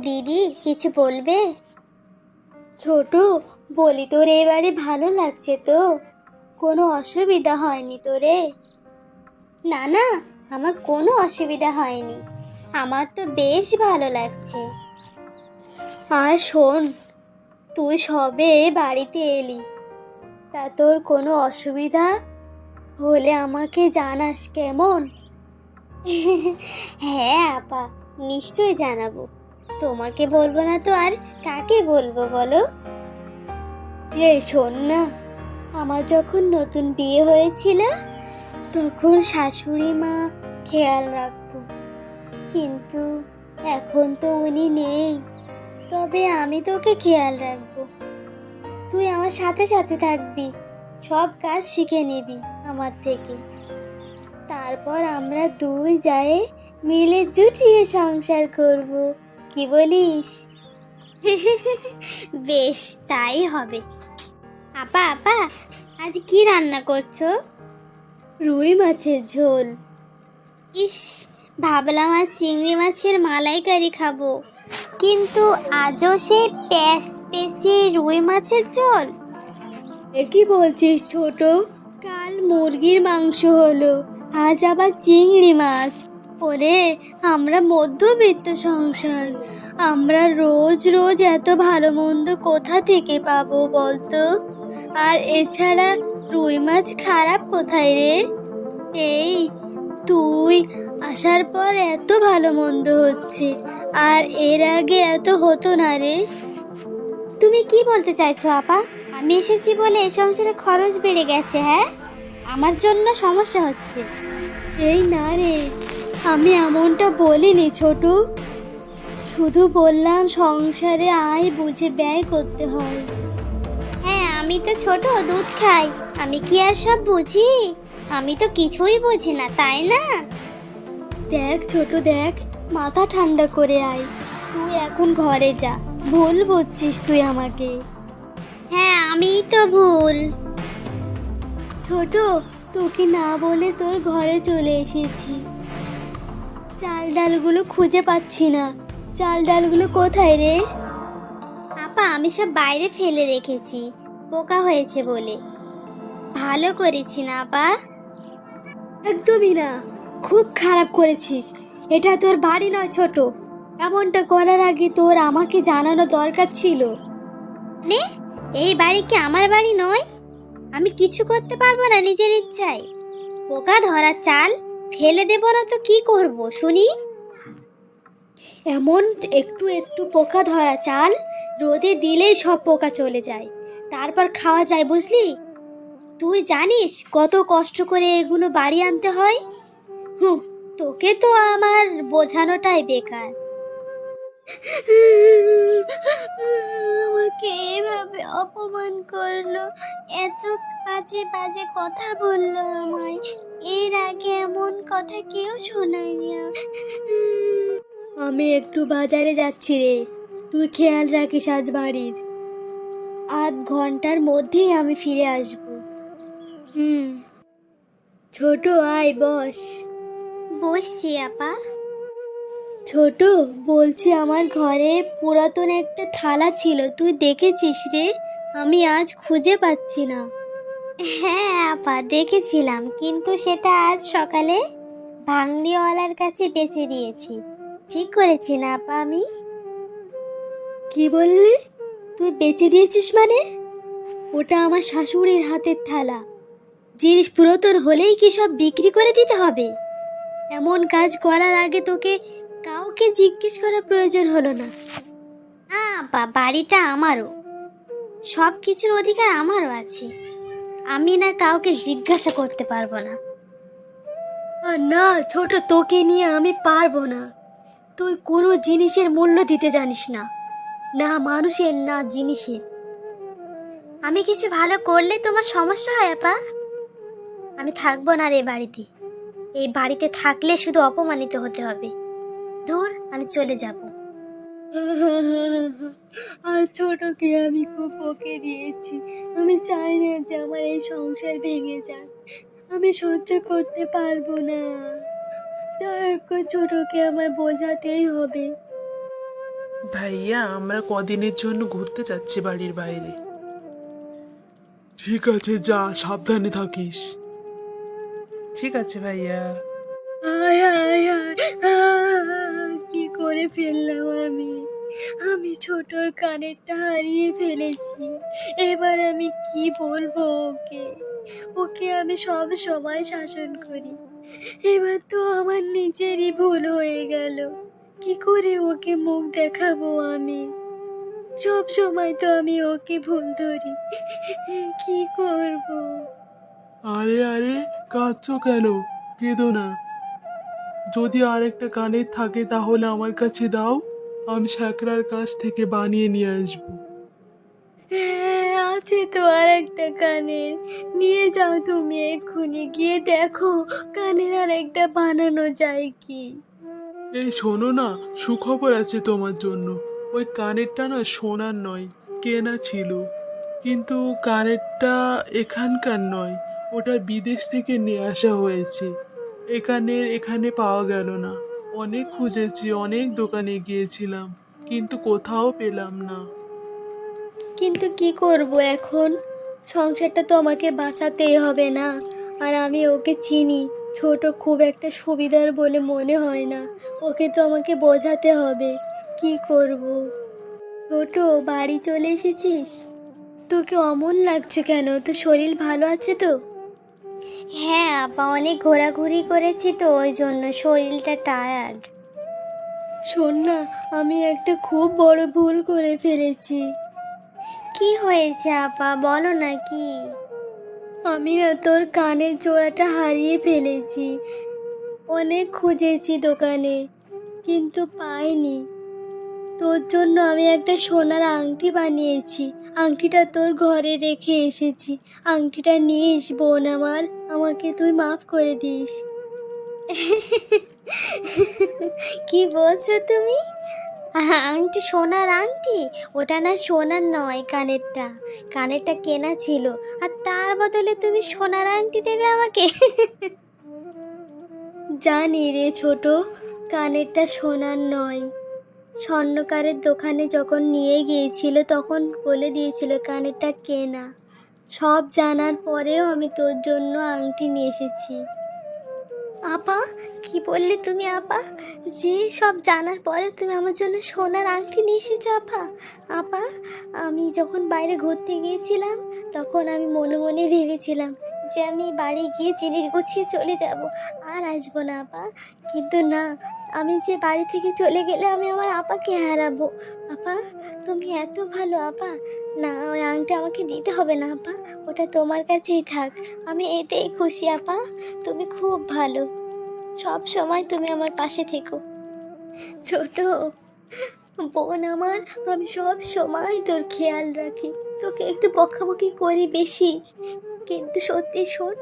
দিদি কিছু বলবে? ছোট, বলি তোর এবারে ভালো লাগছে তো? কোনো অসুবিধা হয়নি তোরে? না না, আমার কোনো অসুবিধা হয়নি। আমার তো বেশ ভালো লাগছে। আর শোন, তুই সবে বাড়িতে এলি, তা তোর কোনো অসুবিধা হলে আমাকে জানাস কেমন? হ্যাঁ আপা, নিশ্চয় জানাবো। তোমাকে বলবো না তো আর কাকে বলবো বলো? এই শোন না, আমার যখন নতুন বিয়ে হয়েছিল তখন শাশুড়ি মা খেয়াল রাখতো, কিন্তু এখন তো উনি নেই। তবে আমি তোকে খেয়াল রাখবো। তুই আমার সাথে সাথে থাকবি, সব কাজ শিখে নিবি আমার থেকে। তারপর আমরা দুই যায় মিলে জুটিয়ে সংসার করব, কি বলিস? বেশ, তাই হবে। আপা আপা, আজ কি রান্না করছো? রুই মাছের ঝোল। ইস, ভাবলাম আজ চিংড়ি মাছের মালাইকারি খাবো, কিন্তু আজও সেই প্যাঁচ পেঁচে রুই মাছের ঝোল। এ কি বলছিস ছোট? কাল মুরগির মাংস হলো, আজ আবার চিংড়ি মাছ। ওরে, আমরা মধ্যবিত্ত সংসার, আমরা রোজ রোজ এত ভালো মন্দ কোথা থেকে পাবো বলতো? আর এছাড়া রুই মাছ খারাপ কোথায় রে? এই, তুই আসার পর এত ভালো মন্দ হচ্ছে, আর এর আগে এত হতো না রে। তুমি কি বলতে চাইছো আপা? আমি এসেছি বলে এই সংসারে খরচ বেড়ে গেছে? হ্যাঁ, আমার জন্য সমস্যা হচ্ছে? এই না রে, আমি এমনটা বলিনি ছোট। শুধু বললাম সংসারে আয় বুঝে ব্যয় করতে হয়। হ্যাঁ, আমি তো ছোট, দুধ খাই, আমি কি আর সব বুঝি? আমি তো কিছুই বুঝি না, তাই না? দেখ ছোট দেখ, মাথা ঠান্ডা করে আয়। তুই এখন ঘরে যা, ভুল বুঝছিস তুই আমাকে। হ্যাঁ, আমিই তো ভুল। ছোট, তোকে না বলে তোর ঘরে চলে এসেছি। চাল ডালগুলো খুঁজে পাচ্ছি না, চাল ডালগুলো কোথায় রে? আপা, আমি সব বাইরে ফেলে রেখেছি, পোকা হয়েছে বলে। ভালো করেছি না আপা? একদমই না, খুব খারাপ করেছিস। এটা তোর বাড়ি নয় ছোট, এমনটা করার আগে তোর আমাকে জানানো দরকার ছিল। নে, এই বাড়ি কি আমার বাড়ি নয়? আমি কিছু করতে পারবো না নিজের ইচ্ছায়? পোকা ধরা চাল ফেলে দেব না তো কি করব শুনি? এমন একটু একটু পোকা ধরা চাল রোদে দিলেই সব পোকা চলে যায়, তারপর খাওয়া যায়, বুঝলি? তুই জানিস কত কষ্ট করে এগুলো বাড়ি আনতে হয়? হুঁ, তোকে তো আমার বোঝানোটাই বেকার। আমাকে এভাবে অপমান করলো, এত বাজে বাজে কথা বললো আমায়। এর আগে এমন কথা কেউ শোনায়নি। আমি একটু বাজারে যাচ্ছি রে, তুই খেয়াল রাখিস আজ বাড়ির। আধ ঘন্টার মধ্যেই আমি ফিরে আসবো। হুম। ছোট, আয় বস। বসছি আপা। ছোট, বলছি আমার ঘরে পুরাতন একটা থালা ছিল, তুই দেখেছিস রে? আমি আজ খুঁজে পাচ্ছি না। হ্যাঁ আপা, দেখেছিলাম, কিন্তু সেটা আজ সকালে ভাঙড়িওয়ালার কাছে বেচে দিয়েছি। ঠিক করেছি না আপা আমি? কি বললি? তুই বেচে দিয়েছিস মানে? ওটা আমার শাশুড়ির হাতের থালা, জিনিস পুরাতন হলেই কি সব বিক্রি করে দিতে হবে? এমন কাজ করার আগে তোকে কাউকে জিজ্ঞেস করার প্রয়োজন হলো না। বাড়িটা আমারও, সব কিছুর অধিকার আমারও আছে। আমি না কাউকে জিজ্ঞাসা করতে পারবো না। না ছোট, তোকে নিয়ে আমি পারবো না। তুই কোনো জিনিসের মূল্য দিতে জানিস না, না মানুষের না জিনিসের। আমি কিছু ভালো করলে তোমার সমস্যা হয় আপা? আমি থাকবো না রে বাড়িতে, এই বাড়িতে থাকলে শুধু অপমানিত হতে হবে। ধুর, আমি চলে যাব। আর ছোটকে আমি খুব বকে দিয়েছি, আমি চাই না যে আমার এই সংসার ভেঙে যাক। আমি সহ্য করতে পারবো না, যাই হোক ছোটকে আমার বোঝাতেই হবে। ভাইয়া আমরা কদিনের জন্য ঘুরতে যাচ্ছি বাড়ির বাইরে। ঠিক আছে, যা, সাবধানে থাকিস। ঠিক আছে ভাইয়া। আয় আয় আয় কি করে ফেললাম আমি আমি ছোটর কানেরটা হারিয়ে ফেলেছি। এবার আমি কি বলবো ওকে? ওকে আমি সব সময় শাসন করি, এবার তো আমার নিজেরই ভুল হয়ে গেল। কি করে ওকে মুখ দেখাবো আমি? সব সময় তো আমি ওকে ভুল ধরি। কি করব? আরে আরে, কাঁদছো কেন? কেঁদো না। যদি আরেকটা কানের থাকে তাহলে আমার কাছে দাও, আমি শ্যাকরার কাছ থেকে বানিয়ে নিয়ে আসবো। হ্যাঁ, আছে তো আর একটা কানের। নিয়ে যাও তুমি, এক্ষুনি গিয়ে দেখো কানের আর একটা বানানো যায় কি। এই শোনো না, সুখবর আছে তোমার জন্য। ওই কানেরটা না সোনার নয়, কেনা ছিল। কিন্তু কানেরটা এখানকার নয়, ওটা বিদেশ থেকে নিয়ে আসা হয়েছে। এখানে পাওয়া গেল না। অনেক খুঁজেছি, অনেক দোকানে গিয়েছিলাম, কিন্তু কোথাও পেলাম না। কিন্তু কি করব এখন? সংসারটা তো আমাকে বাঁচাতেই হবে না। আর আমি ওকে চিনি, ছোট খুব একটা সুবিধার বলে মনে হয় না। ওকে তো আমাকে বোঝাতে হবে। কি করব? ছোট, বাড়ি চলে এসেছিস? তোকে অমন লাগছে কেন? তোর শরীর ভালো আছে তো? হ্যাঁ আপা, অনেক ঘোরাঘুরি করেছি তো ওই জন্য শরীরটা টায়ার্ড। শোন না, আমি একটা খুব বড় ভুল করে ফেলেছি। কি হয়েছে আপা, বলো না কি? আমি না তোর কানের জোড়াটা হারিয়ে ফেলেছি। অনেক খুঁজেছি দোকানে, কিন্তু পাইনি। তোর জন্য আমি একটা সোনার আংটি বানিয়েছি। আংটিটা তোর ঘরে রেখে এসেছি। আংটিটা নিস বোন আমার, আমাকে তুই মাফ করে দিস। কি বলছো তুমি? আংটি, সোনার আংটি? ওটা না সোনার নয়, কানেরটা। কানেরটা কেনা ছিল, আর তার বদলে তুমি সোনার আংটি দেবে আমাকে? জানি রে ছোট, কানেরটা সোনার নয়। স্বর্ণকারের দোকানে যখন নিয়ে গিয়েছিল তখন বলে দিয়েছিল কানেরটা কেনা। সব জানার পরেও আমি তোর জন্য আংটি নিয়ে এসেছি। আপা, কি বললে তুমি আপা? যে সব জানার পরে তুমি আমার জন্য সোনার আংটি নিয়ে এসেছো আপা? আপা, আমি যখন বাইরে ঘুরতে গিয়েছিলাম তখন আমি মনে মনে ভেবেছিলাম যে আমি বাড়ি গিয়ে জিনিস গুছিয়ে চলে যাব, আর আসবো না আপা। কিন্তু না, আমি যে বাড়ি থেকে চলে গেলে আমি আমার আপাকে হারাবো। আপা, তুমি এত ভালো আপা। না, ওই আংটি আমাকে দিতে হবে না আপা, ওটা তোমার কাছেই থাক। আমি এতেই খুশি আপা। তুমি খুব ভালো, সব সময় তুমি আমার পাশে থেকো। ছোট বোন আমার, আমি সব সময় তোর খেয়াল রাখি। তোকে একটু বকাবকি করি বেশি, কিন্তু সত্যি শোন,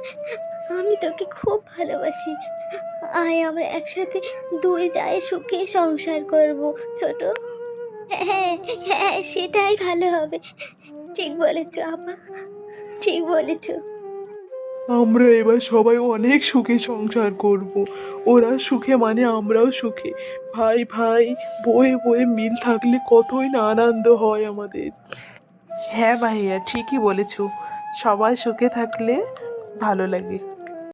আমি তোকে খুব ভালোবাসি। আয় আমরা একসাথে দুই যায় সুখে সংসার করব ছোট। হ্যাঁ হ্যাঁ, সেটাই ভালো হবে। ঠিক বলেছ আপা, ঠিক বলেছ। আমরা এবার সবাই অনেক সুখে সংসার করব। ওরা সুখে মানে আমরাও সুখে। ভাই ভাই, বয়ে বয়ে মিল থাকলে কতই না আনন্দ হয় আমাদের। হ্যাঁ ভাইয়া, ঠিকই বলেছো। সবাই সুখে থাকলে ভালো লাগে।